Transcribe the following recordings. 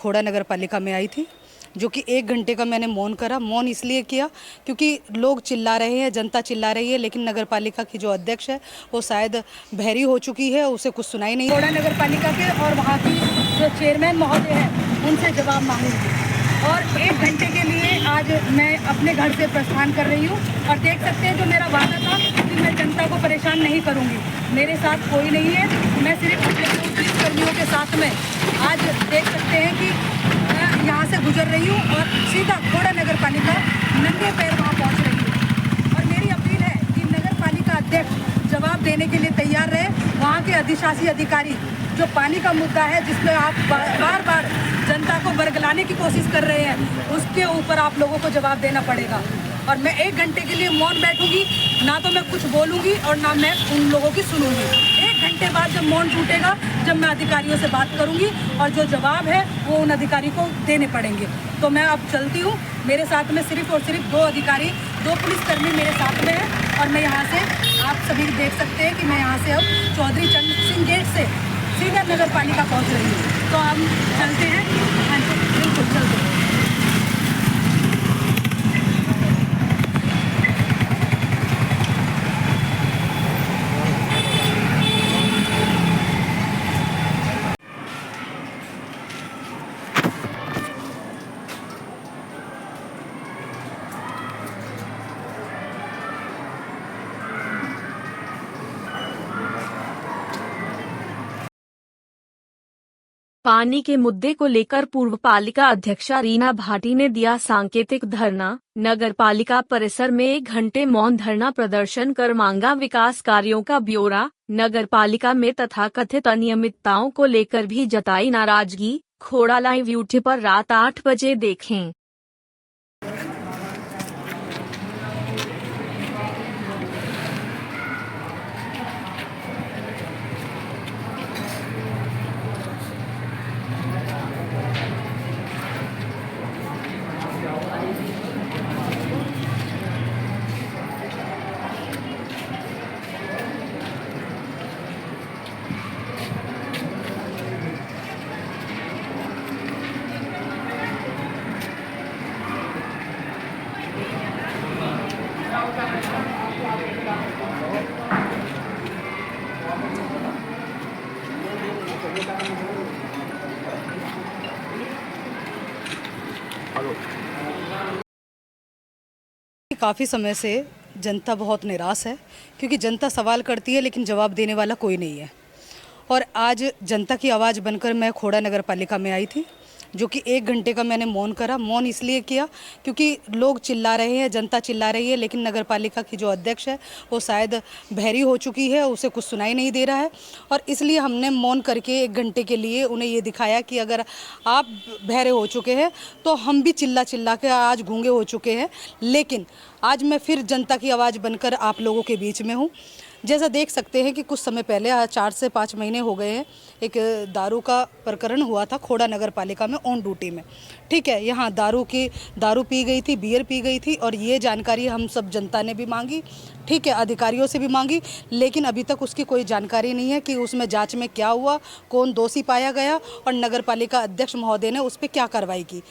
खोड़ा नगर पालिका में आई थी, जो कि 1 घंटे का मैंने मौन करा। मौन इसलिए किया क्योंकि लोग चिल्ला रहे हैं, जनता चिल्ला रही है, लेकिन नगर पालिका की जो अध्यक्ष है वो शायद बहरी हो चुकी है, उसे कुछ सुनाई नहीं। खोड़ा नगर पालिका के और वहाँ की जो चेयरमैन महोदय हैं उनसे जवाब मांगूंगी। और 1 घंटे के लिए आज मैं अपने घर से प्रस्थान कर रही हूँ। और देख सकते हैं जो मेरा वादा था कि मैं जनता को परेशान नहीं करूँगी, मेरे साथ कोई नहीं है। मैं सिर्फ अपने पुलिस कर्मियों के साथ में आज देख सकते हैं कि मैं यहाँ से गुजर रही हूँ और सीधा खोड़ा नगर पालिका नंगे पैर वहाँ पहुँच रही हूँ। और मेरी अपील है कि नगर पालिका अध्यक्ष जवाब देने के लिए तैयार रहे। वहाँ के अधिशासी अधिकारी जो पानी का मुद्दा है, जिसमें आप बार बार जनता को बरगलाने की कोशिश कर रहे हैं, उसके ऊपर आप लोगों को जवाब देना पड़ेगा। और मैं 1 घंटे के लिए मौन बैठूंगी, ना तो मैं कुछ बोलूंगी और ना मैं उन लोगों की सुनूंगी। 1 घंटे बाद जब मौन टूटेगा, जब मैं अधिकारियों से बात करूंगी और जो जवाब है वो उन अधिकारी को देने पड़ेंगे। तो मैं अब चलती हूँ। मेरे साथ में सिर्फ और सिर्फ 2 अधिकारी, 2 पुलिसकर्मी मेरे साथ में हैं। और मैं यहाँ से, आप सभी देख सकते हैं कि मैं यहाँ से अब चौधरी चरण सिंह गेट से सीधा नगर पालिका पहुँच रही हूँ। तो हम चलते हैं। हाँ जी, बिल्कुल चलते हैं। पानी के मुद्दे को लेकर पूर्व पालिका अध्यक्षा रीना भाटी ने दिया सांकेतिक धरना। नगर पालिका परिसर में 1 घंटे मौन धरना प्रदर्शन कर मांगा विकास कार्यों का ब्यौरा। नगर पालिका में तथाकथित अनियमितताओं को लेकर भी जताई नाराजगी। खोड़ा लाइव यूट्यूब पर रात 8 बजे देखें। काफ़ी समय से जनता बहुत निराश है, क्योंकि जनता सवाल करती है लेकिन जवाब देने वाला कोई नहीं है। और आज जनता की आवाज़ बनकर मैं खोड़ा नगर पालिका में आई थी, जो कि 1 घंटे का मैंने मौन करा। मौन इसलिए किया क्योंकि लोग चिल्ला रहे हैं, जनता चिल्ला रही है, लेकिन नगर पालिका की जो अध्यक्ष है वो शायद बहरी हो चुकी है, उसे कुछ सुनाई नहीं दे रहा है। और इसलिए हमने मौन करके 1 घंटे के लिए उन्हें ये दिखाया कि अगर आप बहरे हो चुके हैं तो हम भी चिल्ला चिल्ला के आज गूंगे हो चुके हैं। लेकिन आज मैं फिर जनता की आवाज़ बनकर आप लोगों के बीच में हूँ। जैसा देख सकते हैं कि कुछ समय पहले 4 से 5 महीने हो गए हैं, एक दारू का प्रकरण हुआ था खोड़ा नगर पालिका में ऑन ड्यूटी में। ठीक है, यहाँ दारू पी गई थी, बियर पी गई थी, और ये जानकारी हम सब जनता ने भी मांगी। ठीक है, अधिकारियों से भी मांगी, लेकिन अभी तक उसकी कोई जानकारी नहीं है कि उसमें जांच में क्या हुआ, कौन दोषी पाया गया और नगर पालिका अध्यक्ष महोदय ने उस पर क्या कार्रवाई की।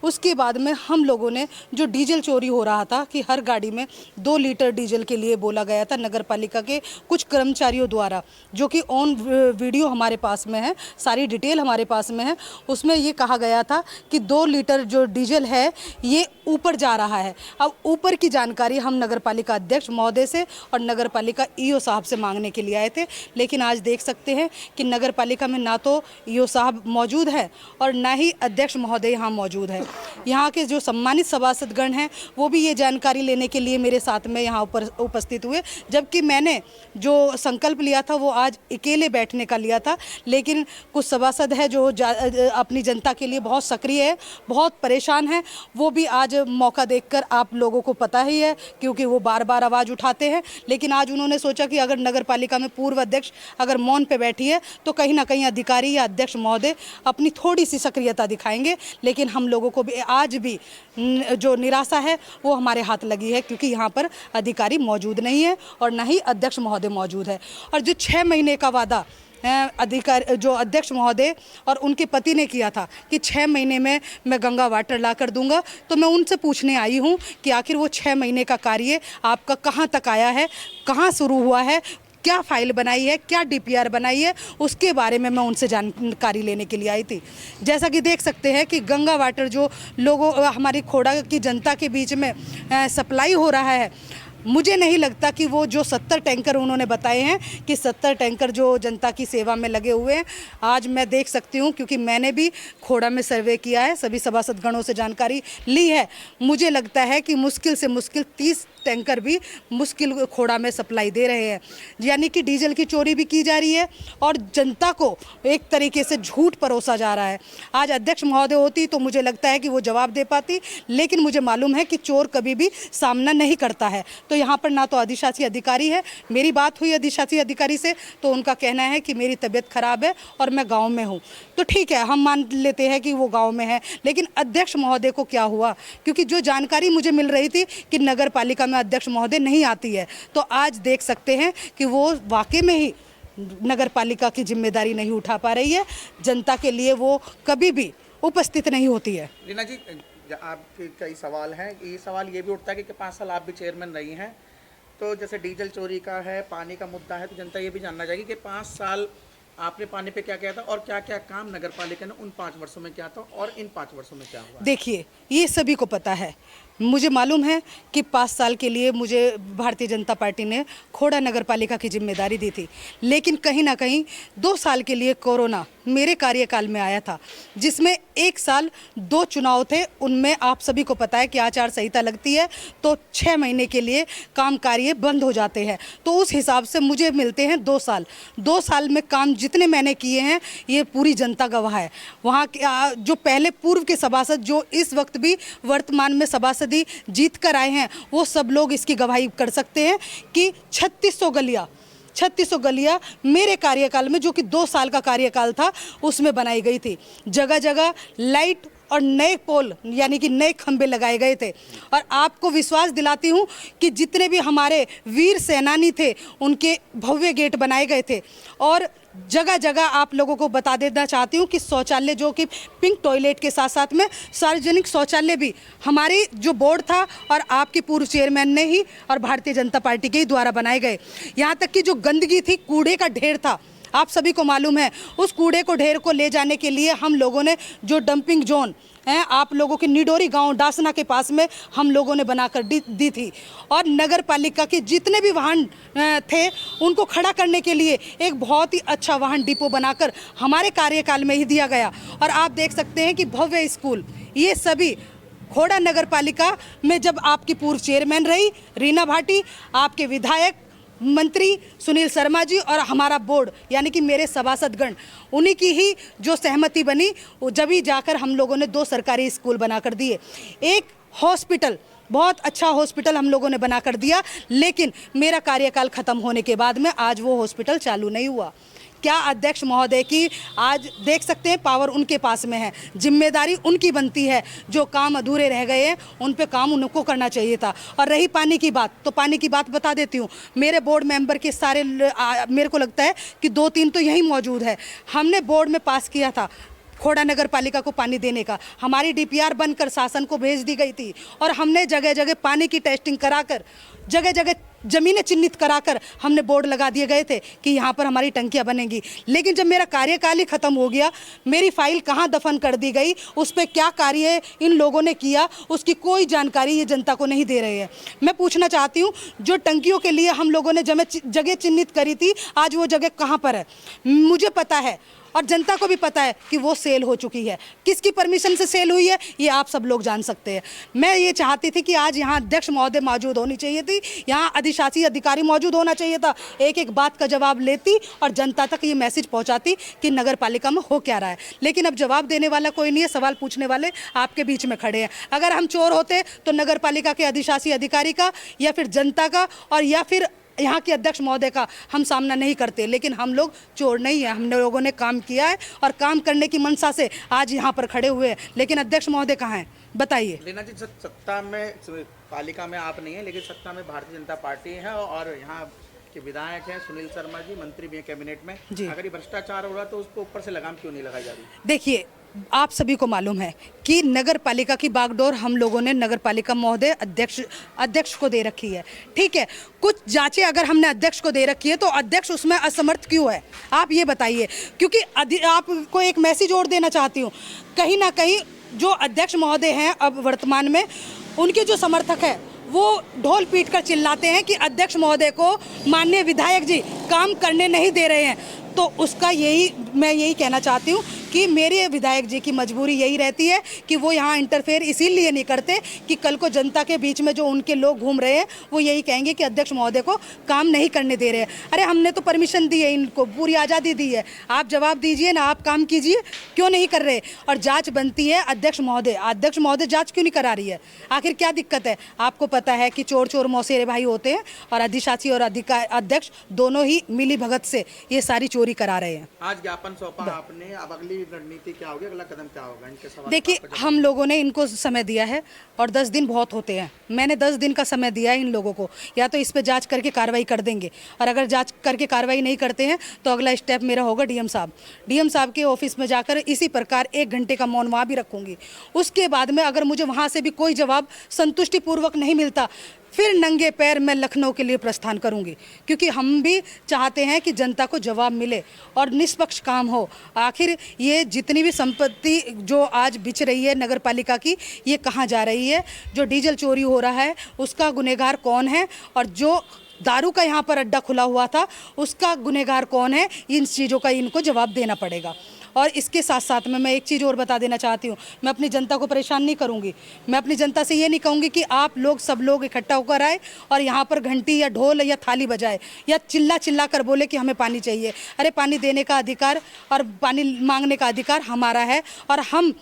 उसके बाद में हम लोगों ने जो डीजल चोरी हो रहा था कि हर गाड़ी में 2 लीटर डीजल के लिए बोला गया था नगर पालिका के कुछ कर्मचारियों द्वारा, जो कि ऑन वीडियो हमारे पास में है, सारी डिटेल हमारे पास में है। उसमें ये कहा गया था कि 2 लीटर जो डीजल है ये ऊपर जा रहा है। अब ऊपर की जानकारी हम नगर पालिका अध्यक्ष महोदय से और नगर पालिका ईओ साहब से मांगने के लिए आए थे, लेकिन आज देख सकते हैं कि नगर पालिका में ना तो ईओ साहब मौजूद है और ना ही अध्यक्ष महोदय यहाँ मौजूद है। यहाँ के जो सम्मानित सभासदगण हैं वो भी ये जानकारी लेने के लिए मेरे साथ में यहाँ उपस्थित हुए, जबकि मैंने जो संकल्प लिया था वो आज अकेले बैठने का लिया था। लेकिन कुछ सभासद है जो अपनी जनता के लिए बहुत सक्रिय है, बहुत परेशान है, वो भी आज मौका देखकर, आप लोगों को पता ही है क्योंकि वो बार बार आवाज़ उठाते हैं, लेकिन आज उन्होंने सोचा कि अगर नगर पालिका में पूर्व अध्यक्ष अगर मौन पे बैठी है तो कहीं ना कहीं अधिकारी या अध्यक्ष महोदय अपनी थोड़ी सी सक्रियता दिखाएंगे। लेकिन हम लोगों को भी आज भी जो निराशा है वो हमारे हाथ लगी है, क्योंकि यहाँ पर अधिकारी मौजूद नहीं है और ना ही अध्यक्ष महोदय मौजूद है। और जो 6 महीने का वादा अधिकारी जो अध्यक्ष महोदय और उनके पति ने किया था कि 6 महीने में मैं गंगा वाटर ला कर दूंगा, तो मैं उनसे पूछने आई हूँ कि आखिर वो 6 महीने का कार्य आपका कहाँ तक आया है, कहाँ शुरू हुआ है, क्या फाइल बनाई है, क्या डीपीआर बनाई है, उसके बारे में मैं उनसे जानकारी लेने के लिए आई थी। जैसा कि देख सकते हैं कि गंगा वाटर जो लोगों हमारी खोड़ा की जनता के बीच में सप्लाई हो रहा है, मुझे नहीं लगता कि वो जो 70 टैंकर उन्होंने बताए हैं कि 70 टैंकर जो जनता की सेवा में लगे हुए हैं, आज मैं देख सकती हूँ क्योंकि मैंने भी खोड़ा में सर्वे किया है, सभी सभासदगणों से जानकारी ली है। मुझे लगता है कि मुश्किल से मुश्किल 30 टैंकर भी मुश्किल खोड़ा में सप्लाई दे रहे हैं, यानी कि डीजल की चोरी भी की जा रही है और जनता को एक तरीके से झूठ परोसा जा रहा है। आज अध्यक्ष महोदय होती तो मुझे लगता है कि वो जवाब दे पाती, लेकिन मुझे मालूम है कि चोर कभी भी सामना नहीं करता है। तो यहाँ पर ना तो अधिशासी अधिकारी है, मेरी बात हुई अधिशासी अधिकारी से तो उनका कहना है कि मेरी तबीयत खराब है और मैं गाँव में हूँ, तो ठीक है हम मान लेते हैं कि वो गाँव में है, लेकिन अध्यक्ष महोदय को क्या हुआ? क्योंकि जो जानकारी मुझे मिल रही थी कि नगर पालिका में अध्यक्ष महोदय नहीं आती है, तो आज देख सकते हैं कि वो वाकई में ही नगर पालिका की जिम्मेदारी नहीं उठा पा रही है, जनता के लिए वो कभी भी उपस्थित नहीं होती है। रीना जी, आपके कई सवाल हैं। ये सवाल ये भी उठता है कि 5 साल आप भी चेयरमैन रही हैं, तो जैसे डीजल चोरी का है, पानी का मुद्दा है, तो जनता ये भी जानना चाहेगी कि 5 साल आपने पानी पे क्या किया था और क्या क्या काम नगर पालिका ने उन 5 वर्षों में किया था और इन 5 वर्षों में क्या हुआ? देखिए, ये सभी को पता है, मुझे मालूम है कि 5 साल के लिए मुझे भारतीय जनता पार्टी ने खोड़ा नगर पालिका की जिम्मेदारी दी थी, लेकिन कहीं ना कहीं 2 साल के लिए कोरोना मेरे कार्यकाल में आया था, जिसमें 1 साल 2 चुनाव थे। उनमें आप सभी को पता है कि आचार संहिता लगती है तो 6 महीने के लिए काम कार्य बंद हो जाते हैं, तो उस हिसाब से मुझे मिलते हैं 2 साल। 2 साल में काम जितने मैंने किए हैं ये पूरी जनता गवाह है। वहाँ के जो पहले पूर्व के सभासद जो इस वक्त भी वर्तमान में सभासद जीत कर आए हैं, वो सब लोग इसकी गवाही कर सकते हैं कि 3600 गलियां मेरे कार्यकाल में, जो कि 2 साल का कार्यकाल था, उसमें बनाई गई थी। जगह जगह लाइट और नए पोल यानी कि नए खंबे लगाए गए थे। और आपको विश्वास दिलाती हूँ कि जितने भी हमारे वीर सेनानी थे उनके भव्य गेट बनाए गए थे। और जगह जगह आप लोगों को बता देना चाहती हूँ कि शौचालय, जो कि पिंक टॉयलेट के साथ साथ में सार्वजनिक शौचालय भी हमारी जो बोर्ड था और आपके पूर्व चेयरमैन ने ही और भारतीय जनता पार्टी के ही द्वारा बनाए गए। यहाँ तक कि जो गंदगी थी, कूड़े का ढेर था, आप सभी को मालूम है, उस कूड़े को ढेर को ले जाने के लिए हम लोगों ने जो डंपिंग जोन है आप लोगों के निडोरी गांव डासना के पास में हम लोगों ने बनाकर दी थी। और नगर पालिका के जितने भी वाहन थे उनको खड़ा करने के लिए एक बहुत ही अच्छा वाहन डिपो बनाकर हमारे कार्यकाल में ही दिया गया। और आप देख सकते हैं कि भव्य स्कूल, ये सभी खोड़ा नगर पालिका में जब आपकी पूर्व चेयरमैन रही रीना भाटी, आपके विधायक मंत्री सुनील शर्मा जी और हमारा बोर्ड यानी कि मेरे सभासदगण, उन्हीं की ही जो सहमति बनी, जब ही जाकर हम लोगों ने 2 सरकारी स्कूल बनाकर दिए। एक हॉस्पिटल, बहुत अच्छा हॉस्पिटल हम लोगों ने बनाकर दिया, लेकिन मेरा कार्यकाल खत्म होने के बाद में आज वो हॉस्पिटल चालू नहीं हुआ। क्या अध्यक्ष महोदय की आज देख सकते हैं पावर उनके पास में है, जिम्मेदारी उनकी बनती है। जो काम अधूरे रह गए हैं उन पे काम उनको करना चाहिए था। और रही पानी की बात, तो पानी की बात बता देती हूँ। मेरे बोर्ड मेंबर के सारे मेरे को लगता है कि 2-3 तो यही मौजूद है। हमने बोर्ड में पास किया था खोड़ा नगर पालिका को पानी देने का, हमारी डीपीआर बनकर शासन को भेज दी गई थी और हमने जगह जगह पानी की टेस्टिंग कराकर, जगह जगह ज़मीनें चिन्हित कराकर हमने बोर्ड लगा दिए गए थे कि यहाँ पर हमारी टंकियाँ बनेंगी। लेकिन जब मेरा कार्यकाल ही ख़त्म हो गया, मेरी फाइल कहाँ दफन कर दी गई, उस पर क्या कार्य इन लोगों ने किया, उसकी कोई जानकारी ये जनता को नहीं दे रहे हैं। मैं पूछना चाहती हूँ, जो टंकियों के लिए हम लोगों ने जगह चिन्हित करी थी, आज वो जगह कहाँ पर है? मुझे पता है और जनता को भी पता है कि वो सेल हो चुकी है। किसकी परमिशन से सेल हुई है ये आप सब लोग जान सकते हैं। मैं ये चाहती थी कि आज यहाँ अध्यक्ष महोदय मौजूद होनी चाहिए थी, यहाँ अधिशासी अधिकारी मौजूद होना चाहिए था, एक एक बात का जवाब लेती और जनता तक ये मैसेज पहुँचाती कि नगर पालिका में हो क्या रहा है। लेकिन अब जवाब देने वाला कोई नहीं है, सवाल पूछने वाले आपके बीच में खड़े हैं। अगर हम चोर होते तो नगर पालिका के अधिशासी अधिकारी का या फिर जनता का और या फिर यहाँ के अध्यक्ष महोदय का हम सामना नहीं करते। लेकिन हम लोग चोर नहीं है, हम लोगों ने काम किया है और काम करने की मंशा से आज यहाँ पर खड़े हुए हैं। लेकिन अध्यक्ष महोदय कहाँ हैं बताइए? रीना जी, सत्ता में पालिका में आप नहीं है, लेकिन सत्ता में भारतीय जनता पार्टी है और यहाँ कि विधायक हैं सुनील शर्मा जी, मंत्री भी हैं कैबिनेट में, जी। अगर ये भ्रष्टाचार हो रहा तो उसको ऊपर से लगाम क्यों नहीं लगाई जा रही? देखिए, आप सभी को मालूम है कि नगर पालिका की बागडोर हम लोगों ने नगर पालिका महोदय अध्यक्ष को दे रखी है। ठीक है, कुछ जांचें अगर हमने अध्यक्ष को दे रखी है तो अध्यक्ष उसमें असमर्थ क्यों है, आप ये बताइए। क्योंकि आपको एक मैसेज और देना चाहती हूँ, कहीं ना कहीं जो अध्यक्ष महोदय हैं अब वर्तमान में, उनके जो समर्थक है वो ढोल पीट कर चिल्लाते हैं कि अध्यक्ष महोदय को माननीय विधायक जी काम करने नहीं दे रहे हैं। तो उसका मैं यही कहना चाहती हूँ कि मेरे विधायक जी की मजबूरी यही रहती है कि वो यहाँ इंटरफेयर इसीलिए नहीं करते कि कल को जनता के बीच में जो उनके लोग घूम रहे हैं वो यही कहेंगे कि अध्यक्ष महोदय को काम नहीं करने दे रहे हैं। अरे हमने तो परमिशन दी है, इनको पूरी आज़ादी दी है, आप जवाब दीजिए ना, आप काम कीजिए, क्यों नहीं कर रहे? और जांच बनती है अध्यक्ष महोदय जांच क्यों नहीं करा रही है? आखिर क्या दिक्कत है? आपको पता है कि चोर चोर मौसेरे भाई होते हैं और अधिशासी और अध्यक्ष दोनों ही मिली भगत से ये सारी चोरी करा रहे हैं। आज ज्ञापन सौंपा आपने, अब अगली रणनीति क्या होगी, अगला कदम क्या होगा इनके सवाल? देखिए, हम लोगों ने इनको समय दिया है और 10 दिन बहुत होते हैं। मैंने 10 दिन का समय दिया है इन लोगों को, या तो इस पे जांच करके कार्रवाई कर देंगे, और अगर जांच करके कार्रवाई नहीं करते हैं तो अगला स्टेप मेरा होगा डीएम साहब के ऑफिस में जाकर इसी प्रकार 1 घंटे का मौन वहाँ भी रखूंगी। उसके बाद में अगर मुझे वहाँ से भी कोई जवाब संतुष्टिपूर्वक नहीं मिलता, फिर नंगे पैर मैं लखनऊ के लिए प्रस्थान करूंगी, क्योंकि हम भी चाहते हैं कि जनता को जवाब मिले और निष्पक्ष काम हो। आखिर ये जितनी भी संपत्ति जो आज बिछ रही है नगर पालिका की, ये कहाँ जा रही है? जो डीजल चोरी हो रहा है उसका गुनहगार कौन है, और जो दारू का यहाँ पर अड्डा खुला हुआ था उसका गुनहगार कौन है? इन चीज़ों का इनको जवाब देना पड़ेगा। और इसके साथ साथ में मैं एक चीज़ और बता देना चाहती हूँ, मैं अपनी जनता को परेशान नहीं करूँगी। मैं अपनी जनता से ये नहीं कहूँगी कि आप लोग सब लोग इकट्ठा होकर आए और यहाँ पर घंटी या ढोल या थाली बजाए या चिल्ला कर बोले कि हमें पानी चाहिए। अरे, पानी देने का अधिकार और पानी मांगने का अधिकार हमारा है, और हम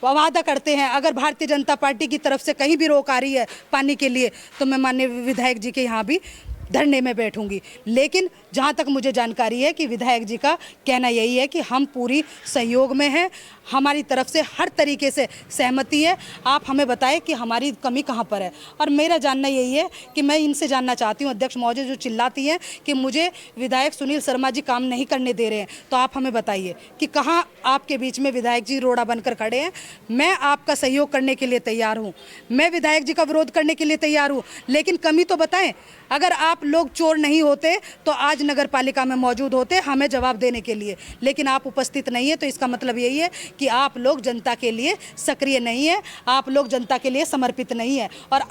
वादा करते हैं अगर भारतीय जनता पार्टी की तरफ से कहीं भी रोक आ रही है पानी के लिए तो मैं माननीय विधायक जी के यहाँ भी धरने में बैठूंगी। लेकिन जहाँ तक मुझे जानकारी है कि विधायक जी का कहना यही है कि हम पूरी सहयोग में हैं, हमारी तरफ से हर तरीके से सहमति है, आप हमें बताएं कि हमारी कमी कहाँ पर है। और मेरा जानना यही है कि मैं इनसे जानना चाहती हूँ, अध्यक्ष महोदय जो चिल्लाती हैं कि मुझे विधायक सुनील शर्मा जी काम नहीं करने दे रहे हैं, तो आप हमें बताइए कि कहाँ आपके बीच में विधायक जी रोड़ा बनकर खड़े हैं। मैं आपका सहयोग करने के लिए तैयार हूँ, मैं विधायक जी का विरोध करने के लिए तैयार हूँ, लेकिन कमी तो बताएं। अगर आप लोग चोर नहीं होते तो आज नगर पालिका में मौजूद होते हमें जवाब देने के लिए, लेकिन आप उपस्थित नहीं है, तो इसका मतलब यही है कि आप लोग जनता के लिए सक्रिय नहीं है, आप लोग जनता के लिए समर्पित नहीं है। और